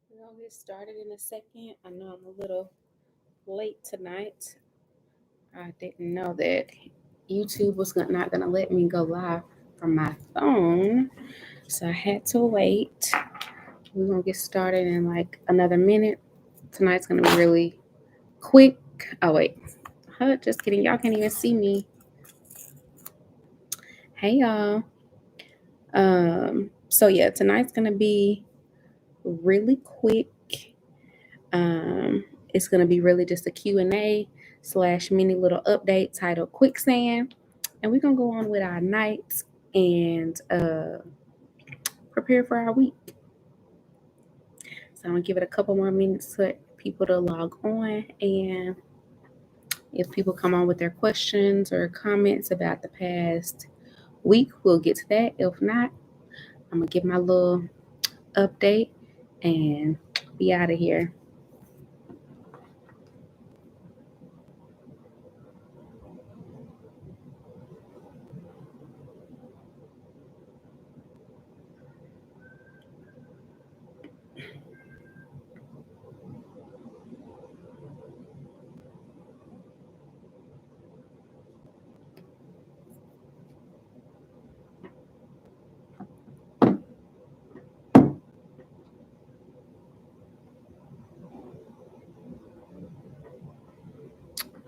We're gonna get started in a second. I know I'm a little late tonight. I didn't know that YouTube was not gonna let me go live from my phone, so I had to wait. We're gonna get started in like another minute. Tonight's gonna be really quick. Oh wait, just kidding. Y'all can't even see me. Hey y'all. So yeah, tonight's gonna be really quick. It's gonna be really just a Q&A / mini little update titled Quicksand, and we're gonna go on with our night and prepare for our week. So I'm gonna give it a couple more minutes for people to log on, and if people come on with their questions or comments about the past week, we'll get to that. If not, I'm gonna give my little update and be out of here.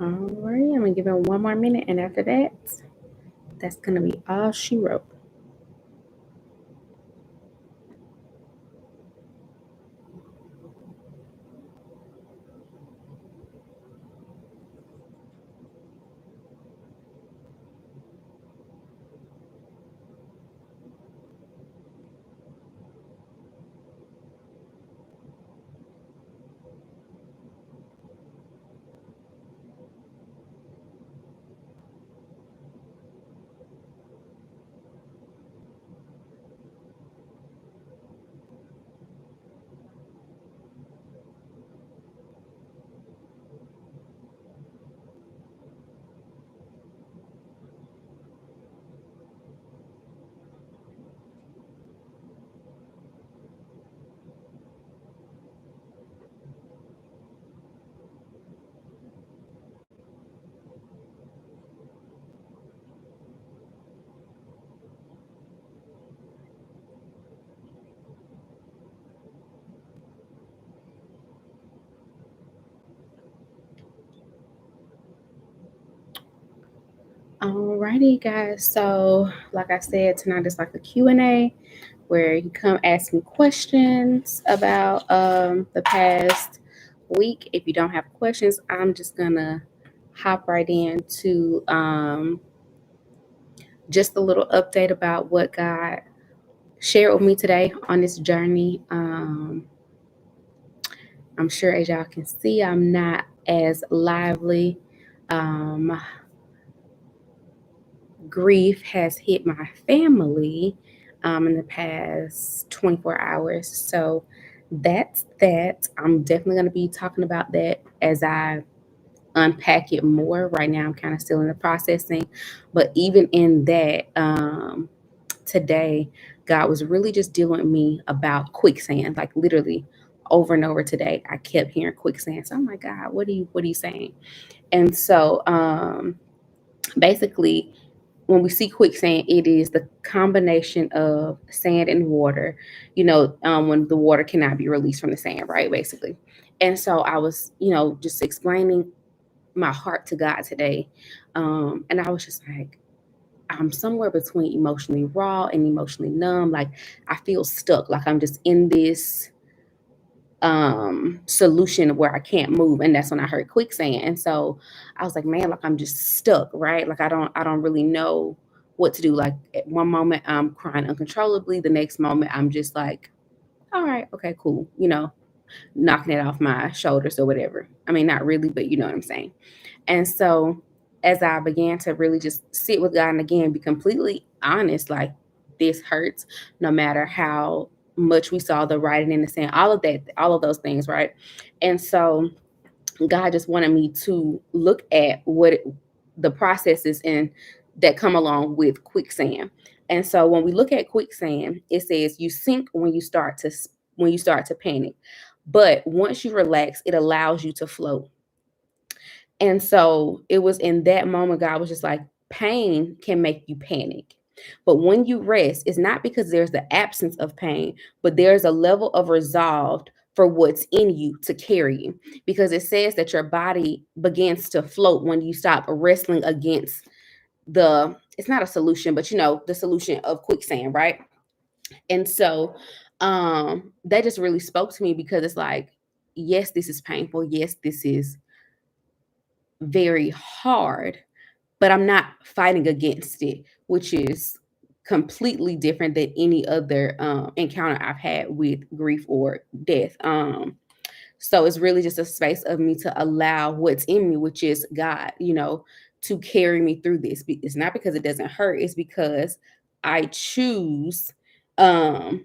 All right, I'm gonna give it one more minute, and after that, that's gonna be all she wrote. Alrighty, guys. So, like I said, tonight is like a Q&A where you come ask me questions about the past week. If you don't have questions, I'm just gonna hop right into just a little update about what God shared with me today on this journey. I'm sure, as y'all can see, I'm not as lively. Grief has hit my family in the past 24 hours. So that's that. I'm definitely going to be talking about that as I unpack it more. Right now, I'm kind of still in the processing. But even in that, today, God was really just dealing with me about quicksand, like literally over and over today. I kept hearing quicksand. So I'm like, God, what are you saying? And so basically, when we see quicksand, it is the combination of sand and water, when the water cannot be released from the sand, right? Basically. And so I was, just explaining my heart to God today. And I was just like, I'm somewhere between emotionally raw and emotionally numb. Like I feel stuck, like I'm just in this solution where I can't move. And that's when I heard quicksand. And so I was like, man, like I'm just stuck, right? Like I don't really know what to do. Like at one moment I'm crying uncontrollably, the next moment I'm just like, all right, okay, cool, knocking it off my shoulders or whatever. I mean, not really, but you know what I'm saying. And so as I began to really just sit with God and again be completely honest, like this hurts no matter how much we saw the writing in the sand, all of that, all of those things, right? And so God just wanted me to look at the processes and that come along with quicksand. And so when we look at quicksand, it says you sink when you start to panic. But once you relax, it allows you to float. And so it was in that moment, God was just like, pain can make you panic. But when you rest, it's not because there's the absence of pain, but there's a level of resolve for what's in you to carry you. Because it says that your body begins to float when you stop wrestling against it's not a solution, but the solution of quicksand, right? And so that just really spoke to me because it's like, yes, this is painful. Yes, this is very hard, but I'm not fighting against it, which is completely different than any other encounter I've had with grief or death. So it's really just a space of me to allow what's in me, which is God, to carry me through this. It's not because it doesn't hurt, it's because I choose um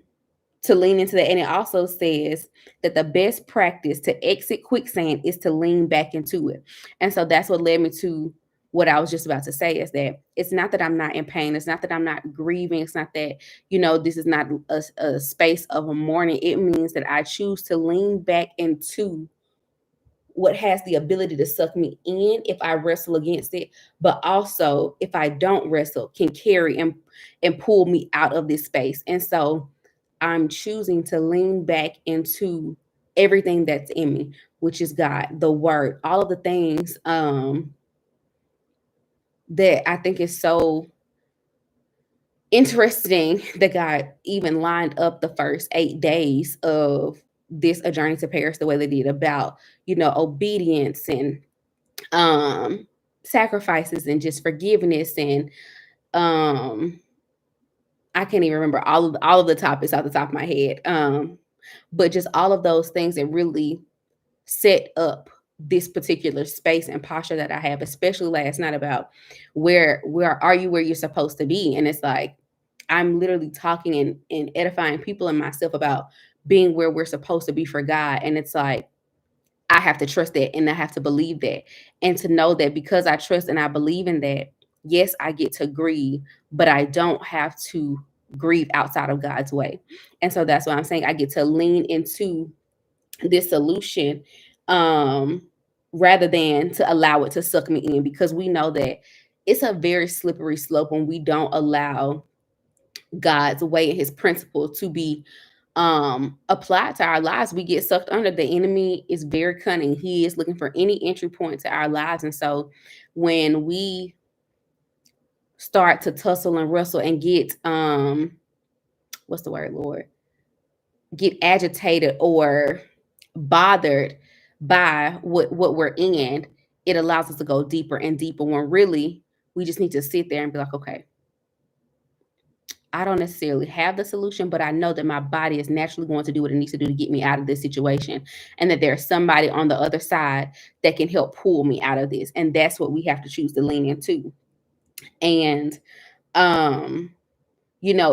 to lean into that. And it also says that the best practice to exit quicksand is to lean back into it. And so that's what led me to what I was just about to say, is that it's not that I'm not in pain. It's not that I'm not grieving. It's not that, this is not a space of a mourning. It means that I choose to lean back into what has the ability to suck me in if I wrestle against it, but also if I don't wrestle, can carry and pull me out of this space. And so I'm choosing to lean back into everything that's in me, which is God, the word, all of the things that I think is so interesting that God even lined up the first 8 days of this A Journey to Paris the way they did, about, obedience and sacrifices and just forgiveness and um I can't even remember all of the topics off the top of my head. But just all of those things that really set up this particular space and posture that I have, especially last night, about where are you where you're supposed to be. And it's like I'm literally talking and edifying people and myself about being where we're supposed to be for God. And it's like I have to trust that and I have to believe that. And to know that because I trust and I believe in that, yes, I get to grieve, but I don't have to grieve outside of God's way. And so that's why I'm saying I get to lean into this solution um rather than to allow it to suck me in, because we know that it's a very slippery slope when we don't allow God's way and his principle to be applied to our lives. We get sucked under. The enemy is very cunning. He is looking for any entry point to our lives. And so when we start to tussle and wrestle and get what's the word, Lord, get agitated or bothered by what we're in, it allows us to go deeper and deeper, when really we just need to sit there and be like, okay, I don't necessarily have the solution, but I know that my body is naturally going to do what it needs to do to get me out of this situation. And that there's somebody on the other side that can help pull me out of this. And that's what we have to choose to lean into. And,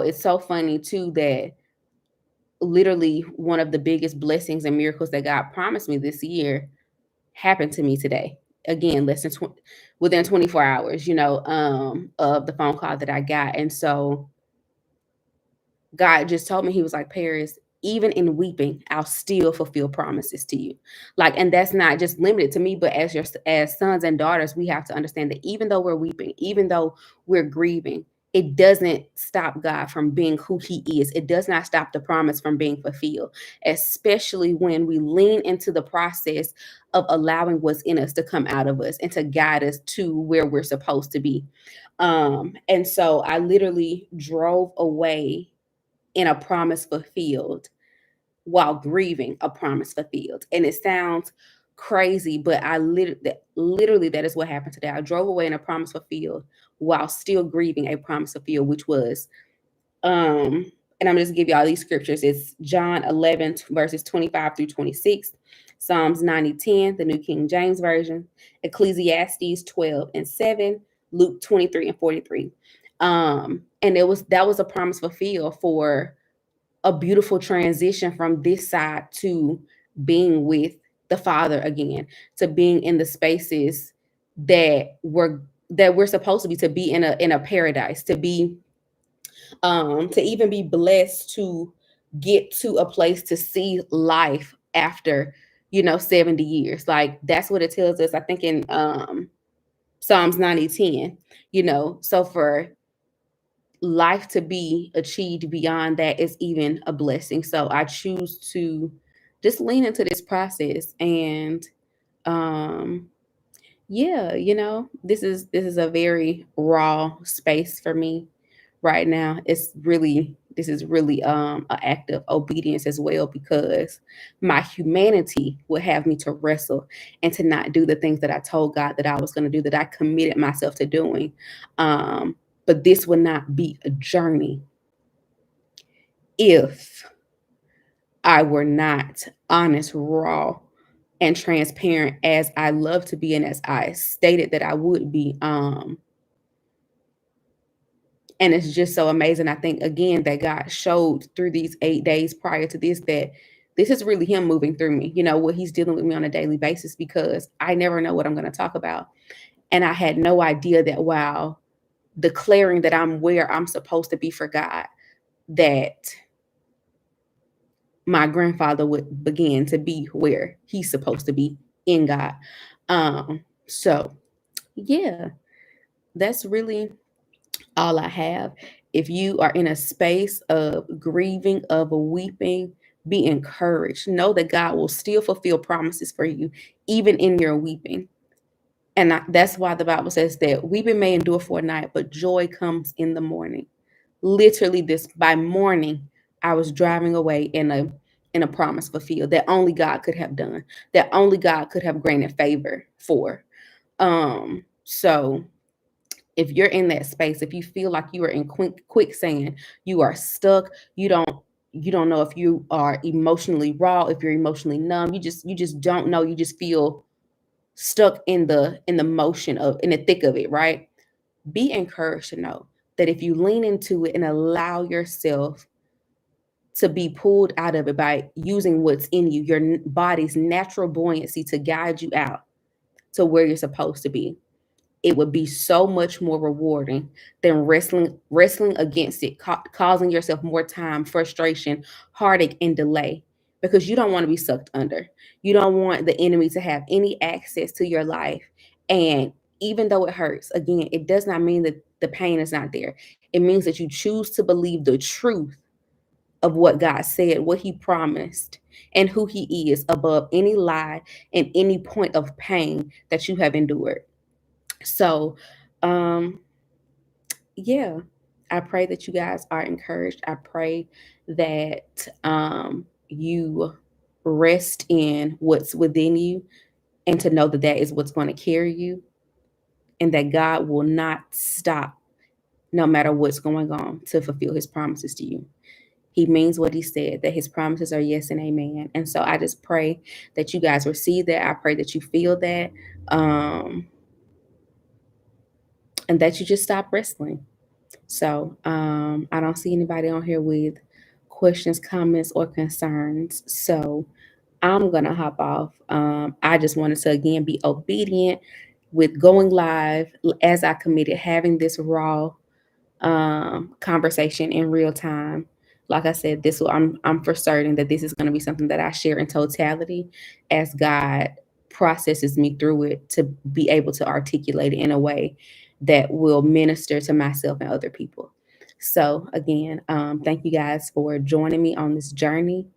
it's so funny too that literally one of the biggest blessings and miracles that God promised me this year happened to me today. Again, within 24 hours, of the phone call that I got. And so God just told me, he was like, Paris, even in weeping, I'll still fulfill promises to you. Like, and that's not just limited to me, but as sons and daughters, we have to understand that even though we're weeping, even though we're grieving, it doesn't stop God from being who he is. It does not stop the promise from being fulfilled, especially when we lean into the process of allowing what's in us to come out of us and to guide us to where we're supposed to be. And so I literally drove away in a promise fulfilled while grieving a promise fulfilled. And it sounds crazy, but I literally that is what happened today. I drove away in a promise fulfilled while still grieving a promise fulfilled, which was and I'm just give you all these scriptures. It's John 11 verses 25 through 26, Psalms 90:10, the New King James Version, Ecclesiastes 12:7, Luke 23:43. And that was a promise fulfilled for a beautiful transition from this side to being with the Father again, to being in the spaces that we're supposed to be, to be in a paradise, to even be blessed to get to a place to see life after 70 years. Like that's what it tells us, I think, in Psalms 90:10. So for life to be achieved beyond that is even a blessing. So I choose to just lean into this process. And um yeah, this is a very raw space for me right now. This is really an act of obedience as well, because my humanity would have me to wrestle and to not do the things that I told God that I was going to do, that I committed myself to doing. But this would not be a journey if I were not honest, raw, and transparent, as I love to be and as I stated that I would be. And it's just so amazing. I think, again, that God showed through these 8 days prior to this that this is really Him moving through me, what He's dealing with me on a daily basis, because I never know what I'm going to talk about. And I had no idea that while declaring that I'm where I'm supposed to be for God, that my grandfather would begin to be where he's supposed to be in God. So yeah, that's really all I have. If you are in a space of grieving, of weeping, be encouraged. Know that God will still fulfill promises for you, even in your weeping. And that's why the Bible says that weeping may endure for a night, but joy comes in the morning. Literally, this by morning, I was driving away in a promise fulfilled that only God could have done, that only God could have granted favor for. So if you're in that space, if you feel like you are in quicksand, you are stuck, you don't know if you are emotionally raw, if you're emotionally numb, you just don't know, you just feel stuck in the motion of in the thick of it, right? Be encouraged to know that if you lean into it and allow yourself to be pulled out of it by using what's in you, your body's natural buoyancy, to guide you out to where you're supposed to be, it would be so much more rewarding than wrestling against it, causing yourself more time, frustration, heartache, and delay, because you don't want to be sucked under. You don't want the enemy to have any access to your life. And even though it hurts, again, it does not mean that the pain is not there. It means that you choose to believe the truth of what God said, what He promised, and who He is above any lie and any point of pain that you have endured. So, um, yeah, I pray that you guys are encouraged. I pray that you rest in what's within you, and to know that that is what's going to carry you, and that God will not stop no matter what's going on to fulfill His promises to you. He means what He said, that His promises are yes and amen. And so I just pray that you guys receive that. I pray that you feel that, and that you just stop wrestling. So I don't see anybody on here with questions, comments, or concerns. So I'm going to hop off. I just wanted to, again, be obedient with going live as I committed, having this raw conversation in real time. Like I said, I'm for certain that this is going to be something that I share in totality as God processes me through it, to be able to articulate it in a way that will minister to myself and other people. So again, thank you guys for joining me on this journey.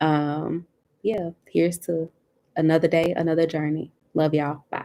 Yeah, here's to another day, another journey. Love y'all. Bye.